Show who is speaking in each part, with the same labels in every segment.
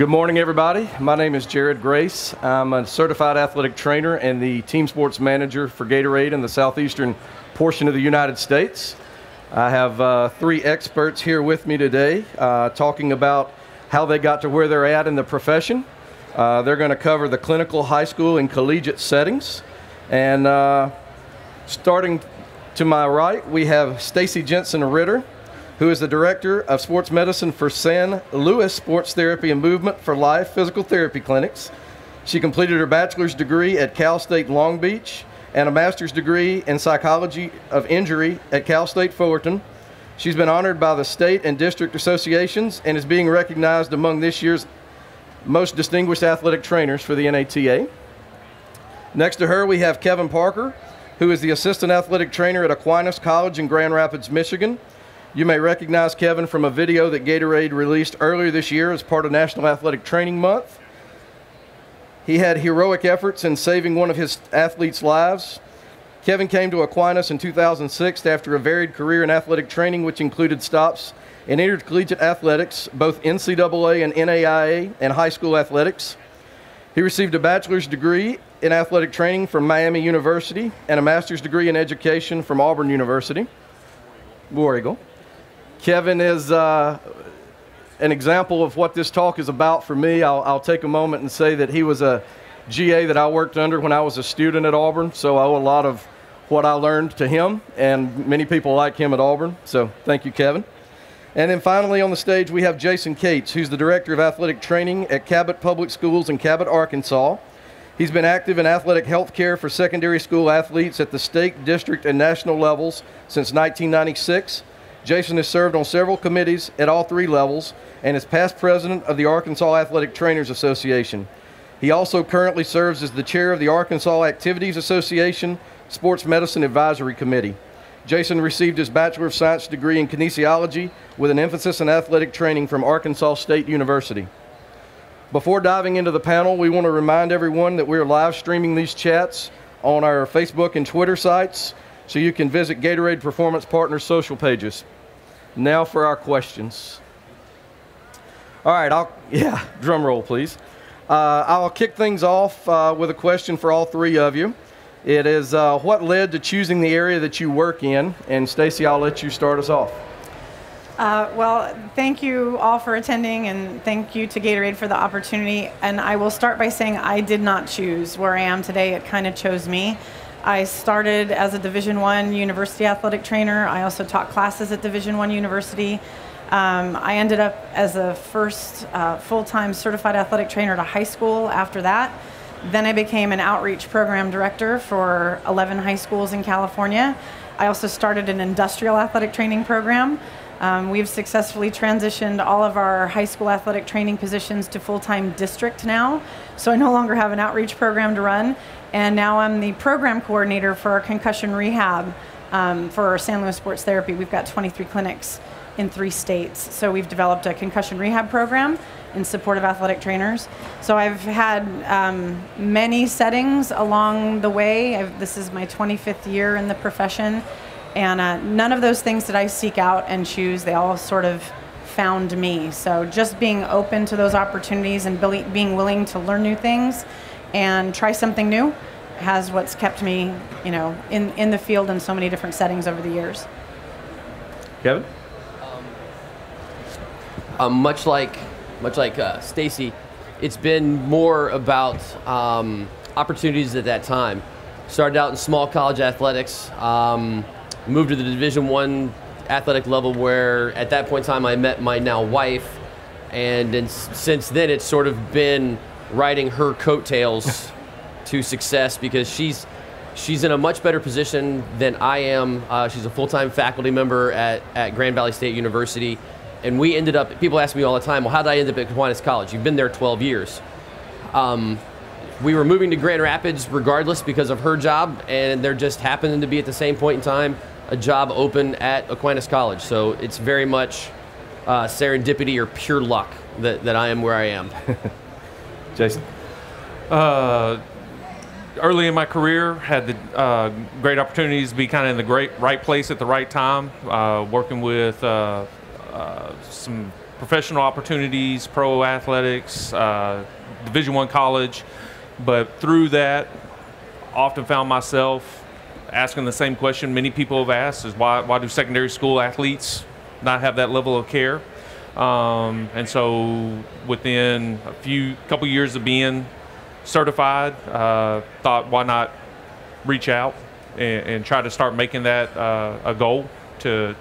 Speaker 1: Good morning, everybody. My name is Jarod Grace. I'm a certified athletic trainer and the team sports manager for Gatorade in the southeastern portion of the United States. I have three experts here with me today talking about how they got to where they're at in the profession. They're going to cover the clinical, high school, and collegiate settings. And starting to my right, we have Stacey Ritter, who is the Director of Sports Medicine for San Luis Sports Therapy and Movement for Life Physical Therapy Clinics. She completed her bachelor's degree at Cal State Long Beach and a master's degree in psychology of injury at Cal State Fullerton. She's been honored by the state and district associations and is being recognized among this year's most distinguished athletic trainers for the NATA. Next to her, we have Kevin Parker, who is the assistant athletic trainer at Aquinas College in Grand Rapids, Michigan. You may recognize Kevin from a video that Gatorade released earlier this year as part of National Athletic Training Month. He had heroic efforts in saving one of his athletes' lives. Kevin came to Aquinas in 2006 after a varied career in athletic training, which included stops in intercollegiate athletics, both NCAA and NAIA, and high school athletics. He received a bachelor's degree in athletic training from Miami University and a master's degree in education from Auburn University. War Eagle. Kevin is an example of what this talk is about for me. I'll take a moment and say that he was a GA that I worked under when I was a student at Auburn, so I owe a lot of what I learned to him and many people like him at Auburn. So thank you, Kevin. And then finally on the stage we have Jason Cates, who's the Director of Athletic Training at Cabot Public Schools in Cabot, Arkansas. He's been active in athletic health care for secondary school athletes at the state, district, and national levels since 1996. Jason has served on several committees at all three levels and is past president of the Arkansas Athletic Trainers Association. He also currently serves as the chair of the Arkansas Activities Association Sports Medicine Advisory Committee. Jason received his Bachelor of Science degree in kinesiology with an emphasis in athletic training from Arkansas State University. Before diving into the panel, we want to remind everyone that we're live streaming these chats on our Facebook and Twitter sites, so you can visit Gatorade Performance Partners social pages. Now for our questions. All right, drum roll, please. I'll kick things off with a question for all three of you. It is, what led to choosing the area that you work in? And Stacey, I'll let you start us off.
Speaker 2: Well, thank you all for attending, and thank you to Gatorade for the opportunity. And I will start by saying I did not choose where I am today. It kind of chose me. I started as a Division I university athletic trainer. I also taught classes at Division I university. I ended up as a first full-time certified athletic trainer at a high school after that. Then I became an outreach program director for 11 high schools in California. I also started an industrial athletic training program. We've successfully transitioned all of our high school athletic training positions to full-time district now. So I no longer have an outreach program to run. And now I'm the program coordinator for our concussion rehab for our San Luis Sports Therapy. We've got 23 clinics in 3 states. So we've developed a concussion rehab program in support of athletic trainers. So I've had many settings along the way. This is my 25th year in the profession. And none of those things did I seek out and choose. They all sort of found me. So just being open to those opportunities and being willing to learn new things and try something new has what's kept me, in the field in so many different settings over the years.
Speaker 1: Kevin?
Speaker 3: Much like Stacey, it's been more about opportunities at that time. Started out in small college athletics, moved to the Division I athletic level where at that point in time I met my now wife, and since then it's sort of been riding her coattails to success because she's in a much better position than I am. She's a full-time faculty member at Grand Valley State University, and we ended up, people ask me all the time, well, how did I end up at Aquinas College? You've been there 12 years. We were moving to Grand Rapids regardless because of her job, and there just happened to be at the same point in time a job open at Aquinas College. So it's very much serendipity or pure luck that I am where I am.
Speaker 1: Jason?
Speaker 4: Early in my career, had the great opportunities to be kind of in the right place at the right time, working with some professional opportunities, pro athletics, Division I college, but through that, often found myself asking the same question many people have asked: is why do secondary school athletes not have that level of care? And so within a couple years of being certified, thought why not reach out and try to start making that a goal to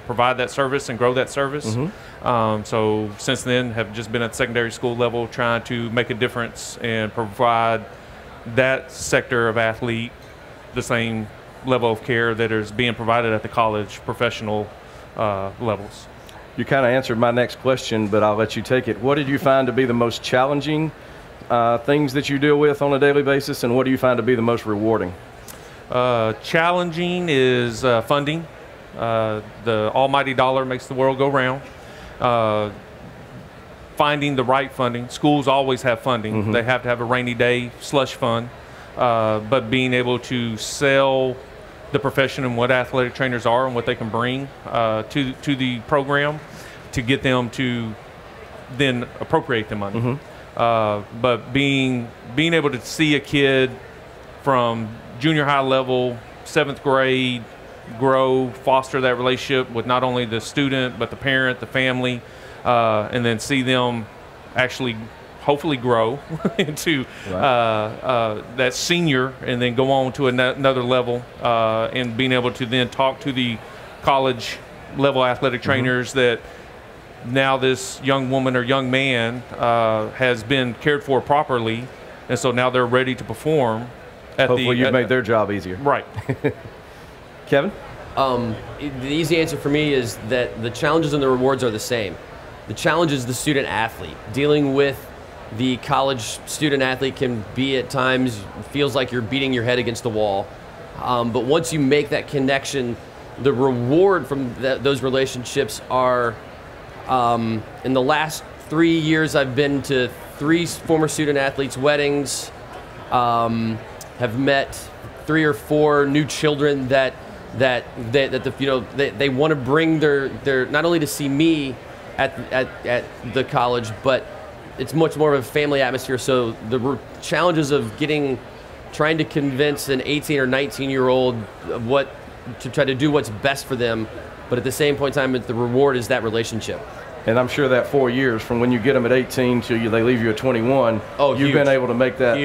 Speaker 4: provide that service and grow that service. So since then have just been at secondary school level trying to make a difference and provide that sector of athlete the same level of care that is being provided at the college professional levels.
Speaker 1: You kind of answered my next question, but I'll let you take it. What did you find to be the most challenging things that you deal with on a daily basis, and what do you find to be the most rewarding?
Speaker 4: Challenging is funding. The almighty dollar makes the world go round. Finding the right funding. Schools always have funding. They have to have a rainy day slush fund. But being able to sell the profession and what athletic trainers are and what they can bring to the program to get them to then appropriate the money. But being able to see a kid from junior high level, 7th grade, grow, foster that relationship with not only the student but the parent, the family, and then see them actually hopefully grow into that senior and then go on to another level, and being able to then talk to the college level athletic trainers that now this young woman or young man has been cared for properly, and so now they're ready to perform.
Speaker 1: Hopefully you've made their job easier.
Speaker 4: Right.
Speaker 1: Kevin?
Speaker 3: The easy answer for me is that the challenges and the rewards are the same. The challenge is the student athlete. Dealing with the college student athlete can be at times, feels like you're beating your head against the wall. But once you make that connection, the reward from those relationships are, in the last 3 years I've been to 3 former student athletes' weddings, have met 3 or 4 new children that they want to bring their not only to see me at the college, but it's much more of a family atmosphere. So the challenges of trying to convince an 18 or 19-year-old to try to do what's best for them, but at the same point in time, the reward is that relationship.
Speaker 1: And I'm sure that 4 years from when you get them at 18 to they leave you at 21, you've been able to make that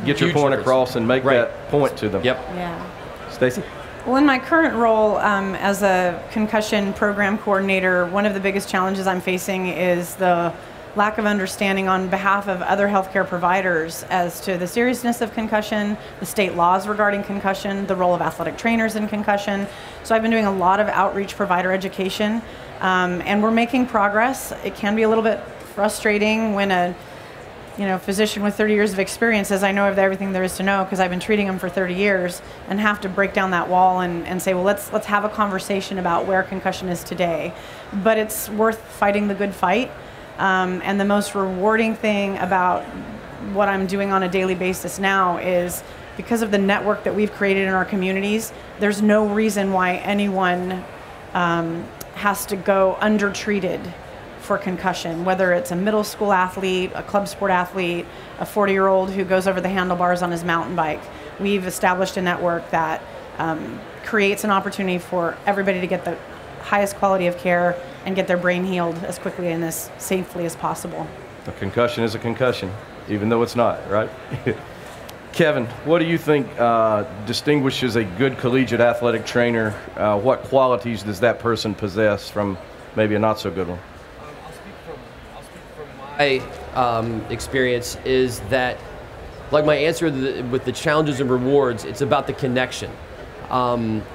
Speaker 1: get your point across and make that point to them.
Speaker 3: Yep.
Speaker 2: Yeah.
Speaker 1: Stacey?
Speaker 2: Well, in my current role as a concussion program coordinator, one of the biggest challenges I'm facing is the lack of understanding on behalf of other healthcare providers as to the seriousness of concussion, the state laws regarding concussion, the role of athletic trainers in concussion. So I've been doing a lot of outreach provider education, and we're making progress. It can be a little bit frustrating when a physician with 30 years of experience says, I know everything there is to know because I've been treating them for 30 years, and have to break down that wall and say, well, let's have a conversation about where concussion is today. But it's worth fighting the good fight. And the most rewarding thing about what I'm doing on a daily basis now is because of the network that we've created in our communities, there's no reason why anyone has to go undertreated for concussion, whether it's a middle school athlete, a club sport athlete, a 40-year-old who goes over the handlebars on his mountain bike. We've established a network that creates an opportunity for everybody to get the highest quality of care and get their brain healed as quickly and as safely as possible.
Speaker 1: A concussion is a concussion, even though it's not, right? Kevin, what do you think distinguishes a good collegiate athletic trainer? What qualities does that person possess from maybe a not so good one?
Speaker 3: My experience is that, like my answer with the challenges and rewards, it's about the connection.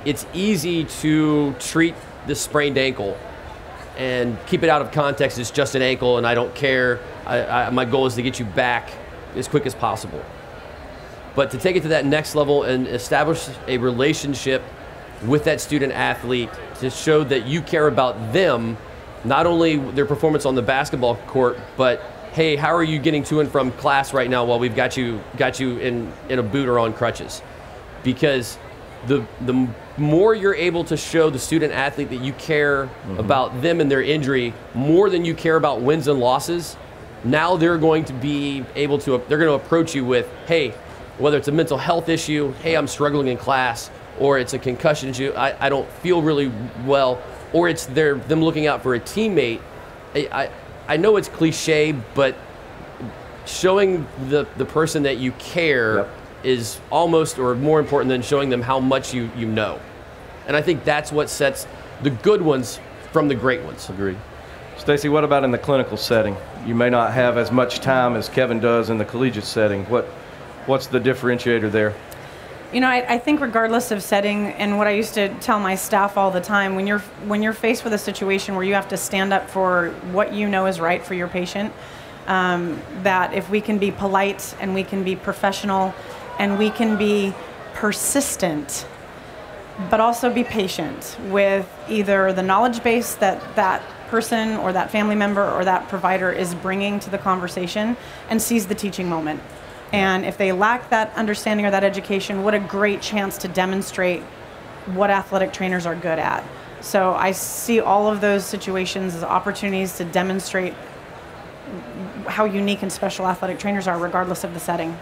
Speaker 3: It's easy to treat the sprained ankle and keep it out of context. It's just an ankle and I don't care. My goal is to get you back as quick as possible. But to take it to that next level and establish a relationship with that student athlete to show that you care about them, not only their performance on the basketball court, but hey, how are you getting to and from class right now while we've got you in a boot or on crutches? Because the more you're able to show the student athlete that you care about them and their injury more than you care about wins and losses, now they're going to be able to, they're going to approach you with, hey, whether it's a mental health issue, hey, I'm struggling in class, or it's a concussion issue, I don't feel really well, or it's them looking out for a teammate. I know it's cliche, but showing the person that you care is almost or more important than showing them how much you know. And I think that's what sets the good ones from the great ones.
Speaker 1: Agreed. Stacey, what about in the clinical setting? You may not have as much time as Kevin does in the collegiate setting. What's the differentiator there?
Speaker 2: You know, I think regardless of setting, and what I used to tell my staff all the time, when you're faced with a situation where you have to stand up for what you know is right for your patient, that if we can be polite and we can be professional and we can be persistent, but also be patient with either the knowledge base that person or that family member or that provider is bringing to the conversation, and seize the teaching moment. And if they lack that understanding or that education, what a great chance to demonstrate what athletic trainers are good at. So I see all of those situations as opportunities to demonstrate how unique and special athletic trainers are, regardless of the setting.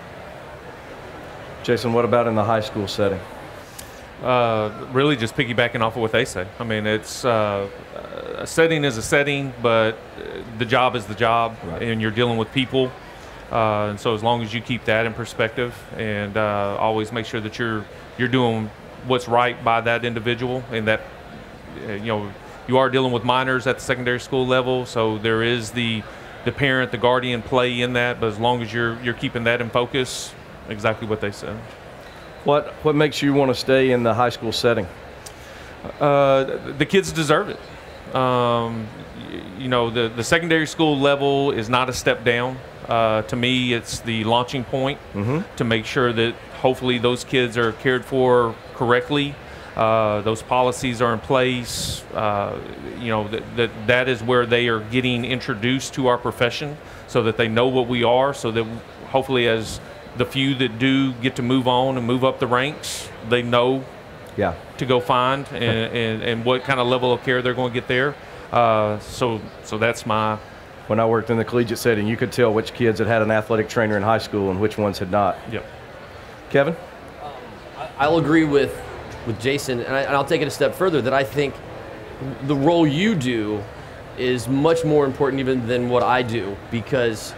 Speaker 1: Jason, what about in the high school setting?
Speaker 4: Really just piggybacking off of what they say. I mean, it's a setting is a setting, but the job is the job, and you're dealing with people. And so as long as you keep that in perspective and always make sure that you're doing what's right by that individual, and that you are dealing with minors at the secondary school level, so there is the parent, the guardian play in that, but as long as you're keeping that in focus, exactly what they said.
Speaker 1: What makes you want to stay in the high school setting?
Speaker 4: The kids deserve it. The secondary school level is not a step down. To me, it's the launching point to make sure that hopefully those kids are cared for correctly. Those policies are in place. That is where they are getting introduced to our profession, so that they know what we are, so that hopefully as the few that do get to move on and move up the ranks, they know to go find and what kind of level of care they're going to get there. So that's my...
Speaker 1: When I worked in the collegiate setting, you could tell which kids had an athletic trainer in high school and which ones had not.
Speaker 4: Yep.
Speaker 1: Kevin?
Speaker 3: I'll agree with Jason, and I'll take it a step further, that I think the role you do is much more important even than what I do, because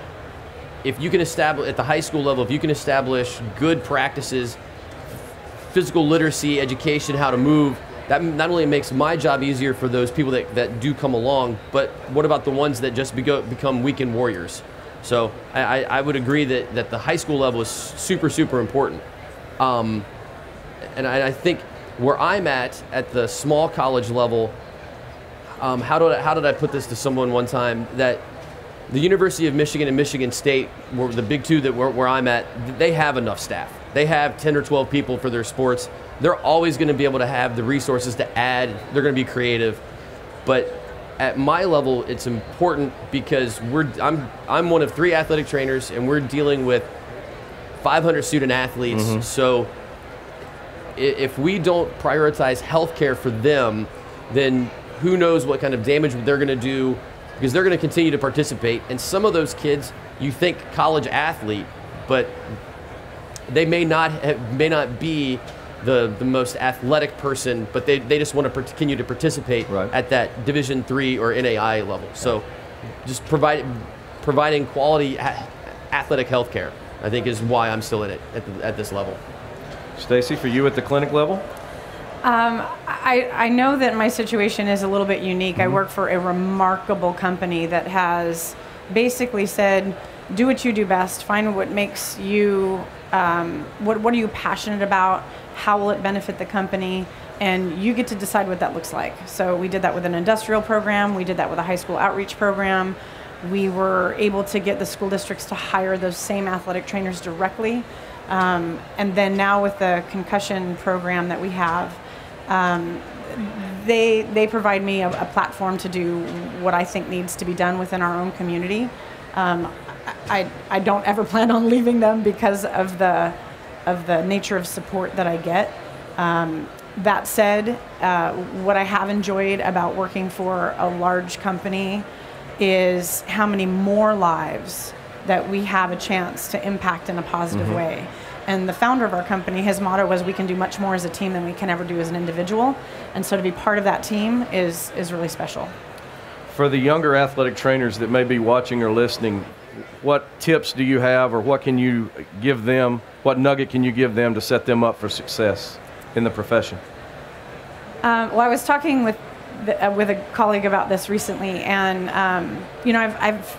Speaker 3: if you can establish, at the high school level, if you can establish good practices, physical literacy, education, how to move, that not only makes my job easier for those people that do come along, but what about the ones that just become weekend warriors? So I would agree that the high school level is super, super important. And I think where I'm at the small college level, how did I put this to someone one time, that the University of Michigan and Michigan State were the big two where I'm at, they have enough staff. They have 10 or 12 people for their sports. They're always going to be able to have the resources to add. They're going to be creative. But at my level, it's important because I'm one of 3 athletic trainers, and we're dealing with 500 student athletes. So if we don't prioritize healthcare for them, then who knows what kind of damage they're going to do, because they're going to continue to participate. And some of those kids, you think college athlete, but they may not be the most athletic person, but they just want to continue to participate at that Division III or NAI level. So just providing quality athletic health care, I think, is why I'm still in it at this level.
Speaker 1: Stacey, for you at the clinic level?
Speaker 2: I know that my situation is a little bit unique. I work for a remarkable company that has basically said, do what you do best, find what makes you, what are you passionate about, how will it benefit the company, and you get to decide what that looks like. So we did that with an industrial program, we did that with a high school outreach program. We were able to get the school districts to hire those same athletic trainers directly. And then now with the concussion program that we have, they provide me a platform to do what I think needs to be done within our own community. I don't ever plan on leaving them because of the nature of support that I get. That said, what I have enjoyed about working for a large company is how many more lives that we have a chance to impact in a positive way. And the founder of our company, his motto was, we can do much more as a team than we can ever do as an individual. And so to be part of that team is really special.
Speaker 1: For the younger athletic trainers that may be watching or listening, what tips do you have, or what can you give them, what nugget can you give them to set them up for success in the profession?
Speaker 2: Well, I was talking with a colleague about this recently, and you know, I've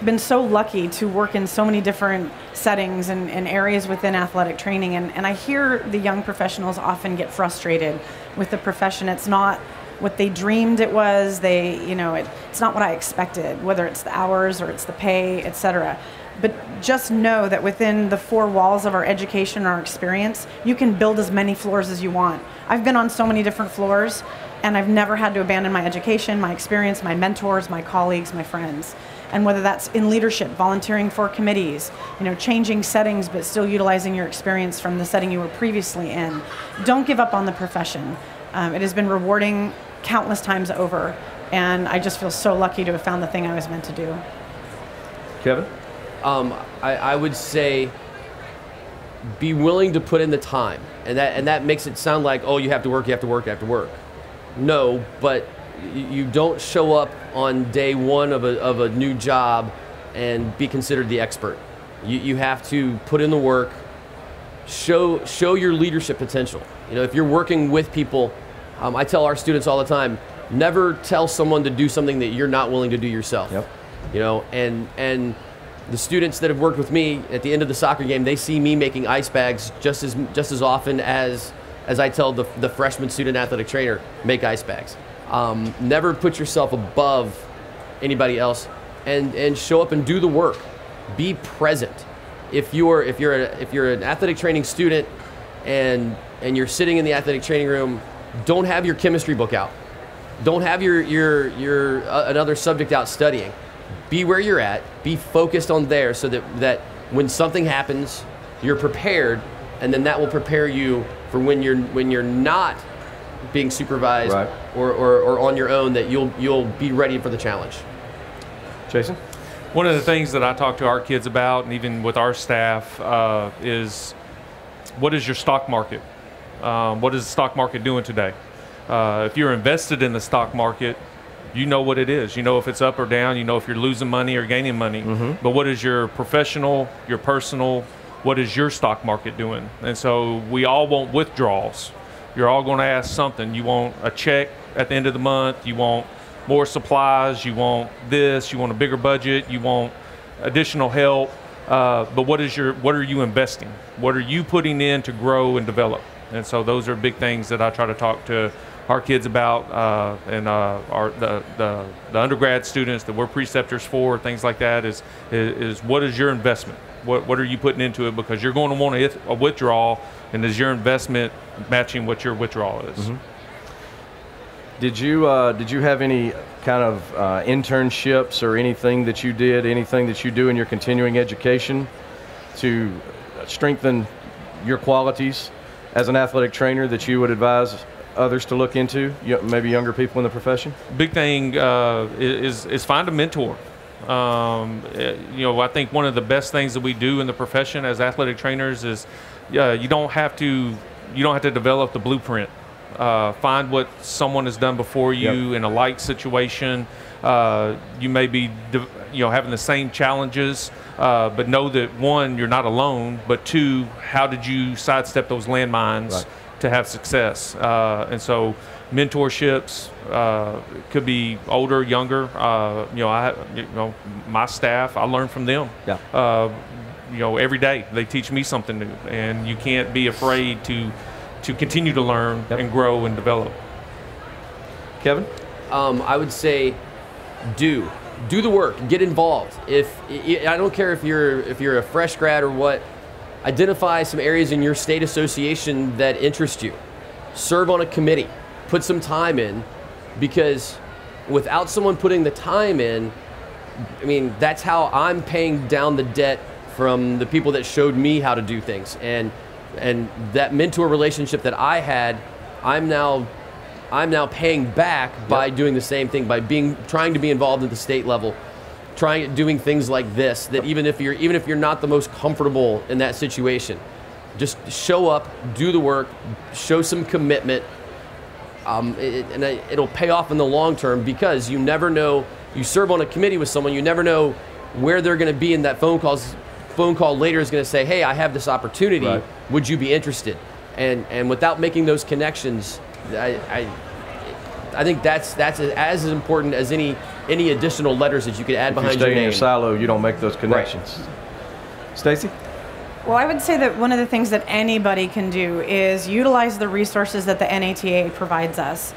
Speaker 2: been so lucky to work in so many different settings and areas within athletic training, and I hear the young professionals often get frustrated with the profession. It's not what they dreamed it was. It's not what I expected, whether it's the hours or it's the pay, etc. But just know that within the four walls of our education and our experience, you can build as many floors as you want. I've been on so many different floors, and I've never had to abandon my education, my experience, my mentors, my colleagues, my friends. And whether that's in leadership, volunteering for committees, changing settings but still utilizing your experience from the setting you were previously in. Don't give up on the profession. It has been rewarding countless times over, and I just feel so lucky to have found the thing I was meant to do.
Speaker 1: Kevin?
Speaker 3: I would say be willing to put in the time, and that makes it sound like, oh, you have to work. No, but you don't show up on day one of a new job and be considered the expert. You have to put in the work, show your leadership potential. If you're working with people, I tell our students all the time, never tell someone to do something that you're not willing to do yourself.
Speaker 1: Yep.
Speaker 3: And the students that have worked with me at the end of the soccer game, they see me making ice bags just as often as I tell the freshman student athletic trainer, make ice bags. Never put yourself above anybody else, and show up and do the work. Be present. If you're an athletic training student and you're sitting in the athletic training room, don't have your chemistry book out. Don't have your another subject out studying. Be where you're at. Be focused on there, so that when something happens, you're prepared, and then that will prepare you for when you're not being supervised,
Speaker 1: right,
Speaker 3: or on your own, that you'll be ready for the challenge.
Speaker 1: Jason?
Speaker 4: One of the things that I talk to our kids about, and even with our staff, is what is your stock market? What is the stock market doing today? If you're invested in the stock market, you know what it is. You know if it's up or down. You know if you're losing money or gaining money. But what is your professional, your personal, what is your stock market doing? And so we all want withdrawals. You're all going to ask something. You want a check at the end of the month. You want more supplies. You want this. You want a bigger budget. You want additional help. But what are you investing? What are you putting in to grow and develop? And so those are big things that I try to talk to our kids about, and the undergrad students that we're preceptors for, things like that, is what is your investment? What are you putting into it? Because you're going to want a withdrawal, and is your investment matching what your withdrawal is?
Speaker 1: Did you have any kind of internships or anything that you do in your continuing education to strengthen your qualities as an athletic trainer that you would advise others to look into, maybe younger people in the profession?
Speaker 4: Big thing is find a mentor. I think one of the best things that we do in the profession as athletic trainers is you don't have to develop the blueprint. Find what someone has done before you in a like situation. You may be having the same challenges, but know that, one, you're not alone, but two, how did you sidestep those landmines to have success? And so mentorships could be older, younger. My staff, I learn from them. Every day they teach me something new, and you can't be afraid to continue to learn and grow and develop.
Speaker 1: Kevin?
Speaker 3: I would say do the work, get involved. I don't care if you're a fresh grad or what, identify some areas in your state association that interest you. Serve on a committee, put some time in, because without someone putting the time in, that's how I'm paying down the debt from the people that showed me how to do things. And And that mentor relationship that I had, I'm now paying back by doing the same thing, by trying to be involved at the state level, doing things like this, that even if you're not the most comfortable in that situation, just show up, do the work, show some commitment, and it'll pay off in the long term, because you never know. You serve on a committee with someone, you never know where they're going to be in that phone call later is going to say, hey, I have this opportunity, right. Would you be interested? And without making those connections, I think that's as important as any additional letters that you could add behind your name.
Speaker 1: If you stay in your silo, you don't make those connections. Right. Stacey?
Speaker 2: Well, I would say that one of the things that anybody can do is utilize the resources that the NATA provides us.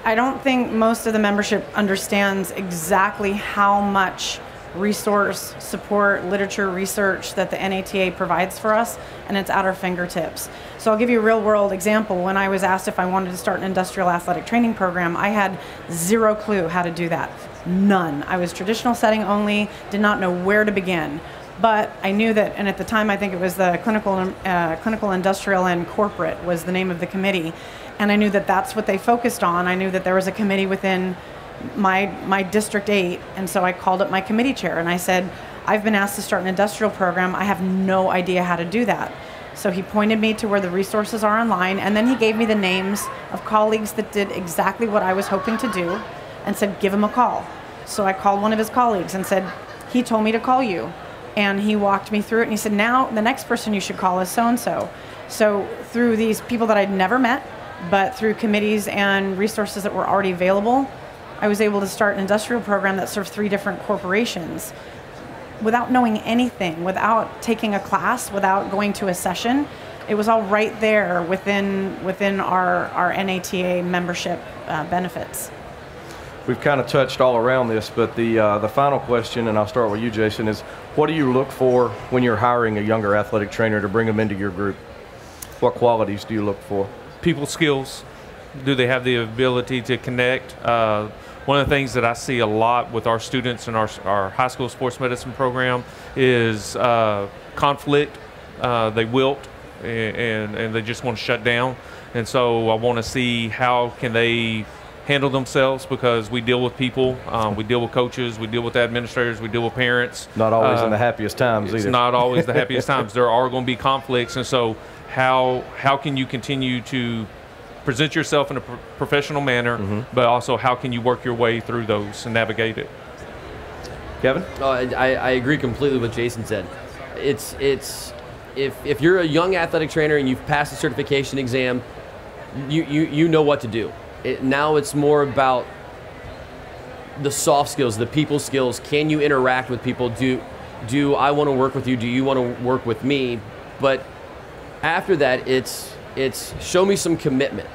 Speaker 2: I don't think most of the membership understands exactly how much resource, support, literature, research that the NATA provides for us, and it's at our fingertips. So I'll give you a real world example. When I was asked if I wanted to start an industrial athletic training program, I had zero clue how to do that. None. I was traditional setting only, did not know where to begin. But I knew that, and at the time I think it was the clinical, industrial, and corporate was the name of the committee, and I knew that that's what they focused on. I knew that there was a committee within my District 8, and so I called up my committee chair and I said, I've been asked to start an industrial program. I have no idea how to do that. So he pointed me to where the resources are online, and then he gave me the names of colleagues that did exactly what I was hoping to do and said, give him a call. So I called one of his colleagues and said, he told me to call you. And he walked me through it, and he said, now the next person you should call is so-and-so. So through these people that I'd never met, but through committees and resources that were already available, I was able to start an industrial program that served 3 different corporations without knowing anything, without taking a class, without going to a session. It was all right there within our NATA membership benefits.
Speaker 1: We've kind of touched all around this, but the final question, and I'll start with you, Jason, is what do you look for when you're hiring a younger athletic trainer to bring them into your group? What qualities do you look for?
Speaker 4: People skills. Do they have the ability to connect? One of the things that I see a lot with our students in our high school sports medicine program is conflict. They wilt and they just want to shut down. And so I want to see how can they handle themselves, because we deal with people, we deal with coaches, we deal with administrators, we deal with parents.
Speaker 1: Not always in the happiest times
Speaker 4: it's
Speaker 1: either.
Speaker 4: Not always the happiest times. There are going to be conflicts, and so how can you continue to present yourself in a professional manner, but also how can you work your way through those and navigate it?
Speaker 1: Kevin?
Speaker 3: I agree completely with what Jason said. It's if you're a young athletic trainer and you've passed the certification exam, you know what to do. Now it's more about the soft skills, the people skills. Can you interact with people? Do I want to work with you? Do you want to work with me? But after that, it's show me some commitment.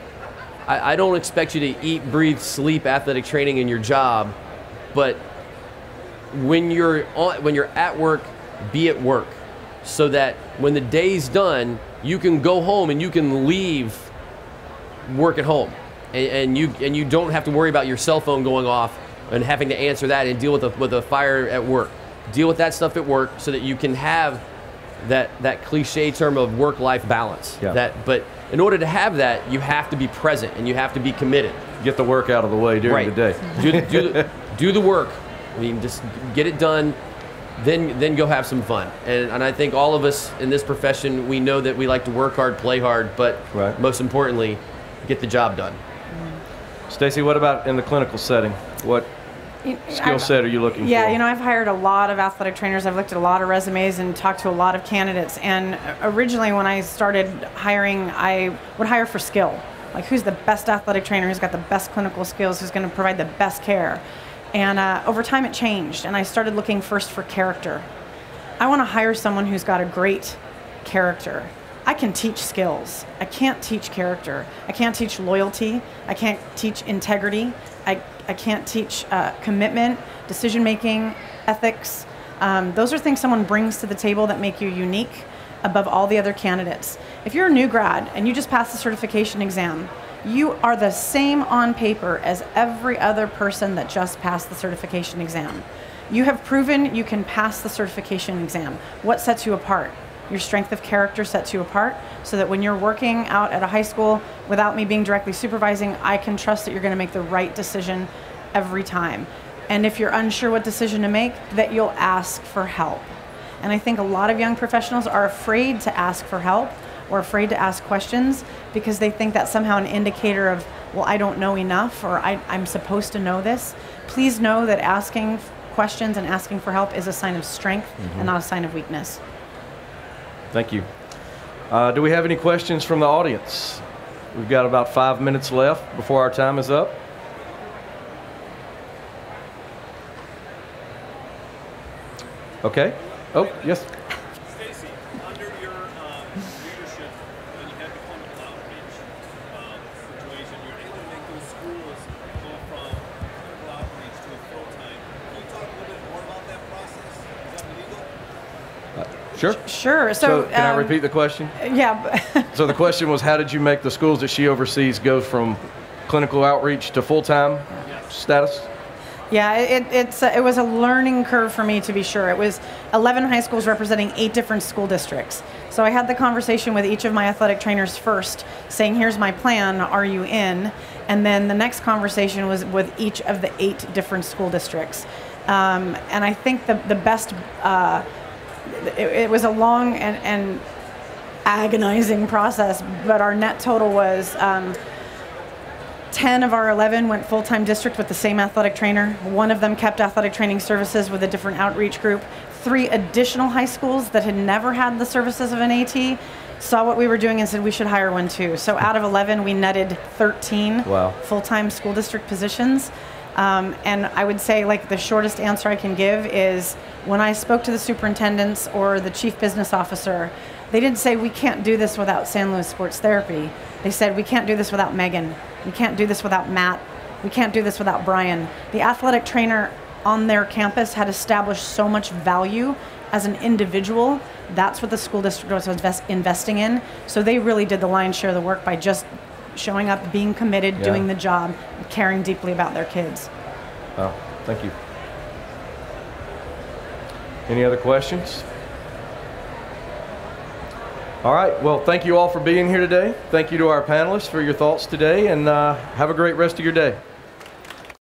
Speaker 3: I don't expect you to eat, breathe, sleep athletic training in your job, but when you're at work, be at work, so that when the day's done, you can go home and you can leave work at home, and you don't have to worry about your cell phone going off and having to answer that and deal with a fire at work. Deal with that stuff at work so that you can have that cliche term of work-life balance.
Speaker 1: Yeah.
Speaker 4: But in order to have that, you have to be present and you have to be committed.
Speaker 1: Get the work out of the way during the day.
Speaker 4: Do the work. I mean, just get it done, then go have some fun. And I think all of us in this profession, we know that we like to work hard, play hard, but most importantly, get the job done.
Speaker 1: Stacey, what about in the clinical setting? What skill set are you looking for?
Speaker 2: Yeah, I've hired a lot of athletic trainers. I've looked at a lot of resumes and talked to a lot of candidates. And originally when I started hiring, I would hire for skill. Like, who's the best athletic trainer, who's got the best clinical skills, who's going to provide the best care. And over time it changed, and I started looking first for character. I want to hire someone who's got a great character. I can teach skills. I can't teach character. I can't teach loyalty. I can't teach integrity. I can't teach commitment, decision-making, ethics. Those are things someone brings to the table that make you unique above all the other candidates. If you're a new grad and you just passed the certification exam, you are the same on paper as every other person that just passed the certification exam. You have proven you can pass the certification exam. What sets you apart? Your strength of character sets you apart, so that when you're working out at a high school without me being directly supervising, I can trust that you're going to make the right decision every time. And if you're unsure what decision to make, that you'll ask for help. And I think a lot of young professionals are afraid to ask for help or afraid to ask questions because they think that's somehow an indicator of, well, I don't know enough, or I'm supposed to know this. Please know that asking questions and asking for help is a sign of strength and not a sign of weakness.
Speaker 1: Thank you. Do we have any questions from the audience? We've got about 5 minutes left before our time is up. Okay. Oh, yes.
Speaker 5: Stacey, under your leadership, when you had the clinical outreach situation, you're able to make those schools go from clinical outreach to a full-time. Can you talk a little bit more about that process? Is that legal?
Speaker 1: Sure.
Speaker 2: Sure.
Speaker 1: So can I repeat the question?
Speaker 2: Yeah.
Speaker 1: So the question was, how did you make the schools that she oversees go from clinical outreach to full-time status?
Speaker 2: Yeah, it was a learning curve for me, to be sure. It was 11 high schools representing 8 different school districts. So I had the conversation with each of my athletic trainers first, saying, here's my plan, are you in? And then the next conversation was with each of the 8 different school districts. And I think the best, it was a long and agonizing process, but our net total was 10 of our 11 went full-time district with the same athletic trainer. 1 of them kept athletic training services with a different outreach group. 3 additional high schools that had never had the services of an AT saw what we were doing and said we should hire one too. So out of 11, we netted 13 full-time school district positions. And I would say, like, the shortest answer I can give is when I spoke to the superintendents or the chief business officer, they didn't say we can't do this without San Luis Sports Therapy. They said we can't do this without Megan. We can't do this without Matt. We can't do this without Brian. The athletic trainer on their campus had established so much value as an individual. That's what the school district was investing in. So they really did the lion's share of the work by just showing up, being committed, doing the job, caring deeply about their kids.
Speaker 1: Oh, thank you. Any other questions? All right, well, thank you all for being here today. Thank you to our panelists for your thoughts today, and have a great rest of your day.